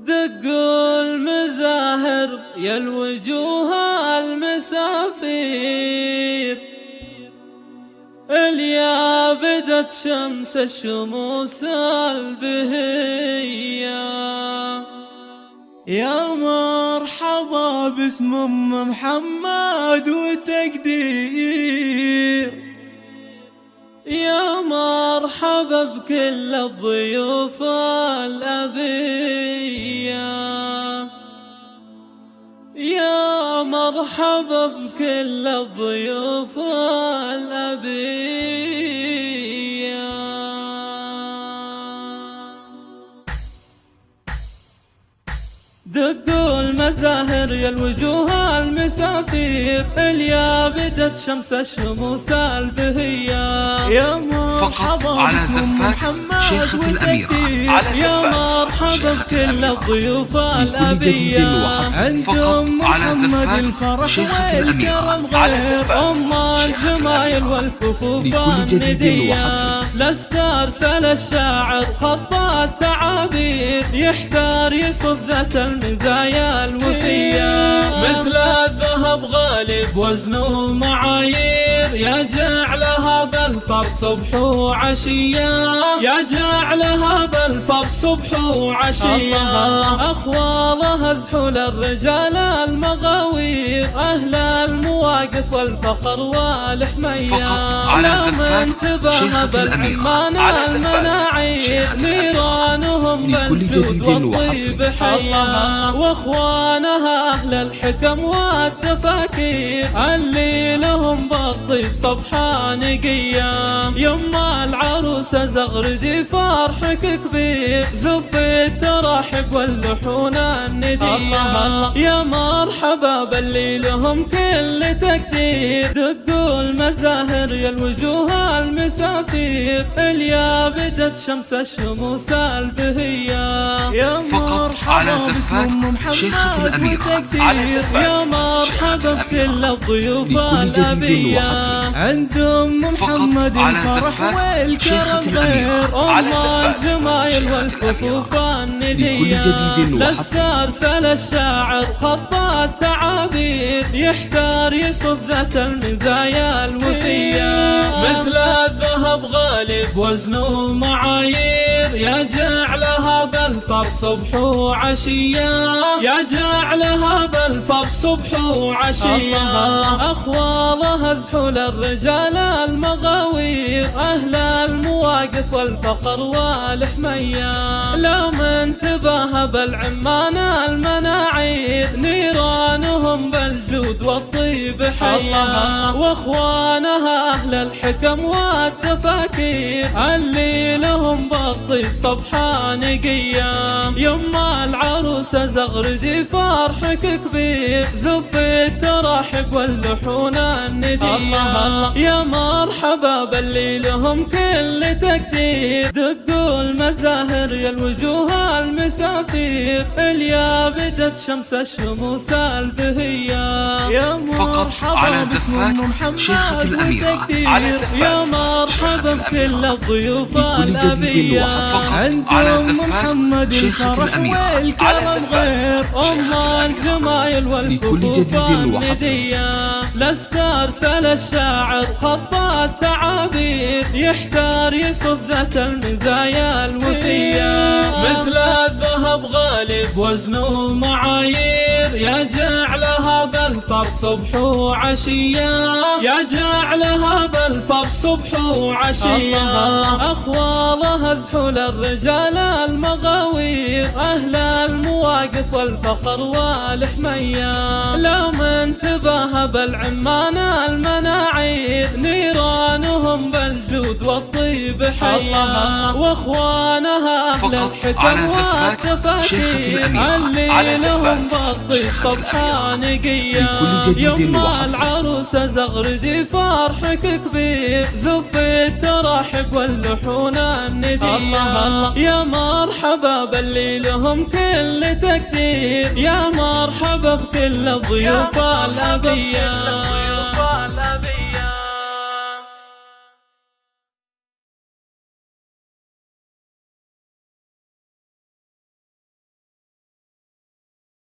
دقوا المزاهر يا الوجوه المسافير، اليا بدت شمس الشموس البهية. يا مرحبا باسم أم محمد وتقدير، يا مرحبا بكل الضيوف الأبية، يا مرحبا بكل الضيوف الأبية. دقوا المزاهر يا الوجوه المسافير، اليا بدت شمس الشموس البهية. يا مرحبا باسم أم محمد وتقدير، يا مرحبا بكل الضيوف الأبية. عندهم محمد الفرح والكرم غير، أم الجمايل والكفوف الندية. لست أرسل الشاعر خط التعابير، يحتار يصف ذات المزايا الوفية. مثل الذهب غالب وزنه معايير، يا جعلها بالفر صبح وعشية، يا جعلها بالفر صبح وعشية. أخوالها زحول الرجال المغاوير، أهل المواقف والفخر والحمية. لا من تباهى بالعمان المناعير، نيرانهم بالجود والطيب حية. واخوانها أهل الحكم والتفاكير، اللي لهم بالطيب صبحة نقية. يما العروسة زغردي فرحك كبير، زفي التراحب واللحون الندية. يا مرحبا باللي لهم كل تقدير، دقوا المزاهر يا الوجوه المسافير، اليا بدت شمس الشموس البهية. يا مرحبا باسم أم محمد وتقدير، يا مرحبا بكل الضيوف الأبية. عندهم محمد الفرح والكرم غير، أم الجمايل والكفوف الندية. لست أرسل الشاعر خط التعابير، يحتار يصف ذات المزايا الوفية. مثل الذهب غالب وزنه معايير، يا جعلها بالفر صبح وعشية، يا جعلها بالفر صبح وعشية. أخوالها زحول الرجال المغاوير، أهل المواقف والفخر والحمية. لا من تباهى بالعمان المناعير، نيرانهم بالجود والطيب حية. واخوانها أهل الحكم والتفاكير، اللي لهم بالطيب صبحة نقية. يما العروسة زغردي فرحك كبير، زفي التراحب واللحون الندية. يا مرحبا باللي لهم كل تقدير، دقوا المزاهر يا الوجوه المسافير، اليا بدت شمس الشموس البهية. يا مرحبا باسم أم محمد وتقدير، يا مرحبا بكل الضيوف الأبية. عندهم محمد الفرح والكرم غير، أم الجمايل والكفوف الندية. لست أرسل الشاعر خط التعابير، يحتار يصف ذات المزايا الوفية. مثل الذهب غالب وزنه معايير، يا جعلها بالفر صبح وعشية، يا جعلها بالفر صبح وعشية. أخوالها زحول الرجال المغاوير، أهل المواقف والفخر والحمية. لا من تباهى بالعمان المناعير، نيرانهم بالجود والطيب حية. واخوانها أهل الحكم والتفاكير، اللي لهم بالطيب صبحة نقية. يما العروسة زغردي فرحك كبير، زفي التراحب واللحون الندية. يا مرحبا باللي لهم كل تقدير، يا مرحبا بكل الضيوف الأبية.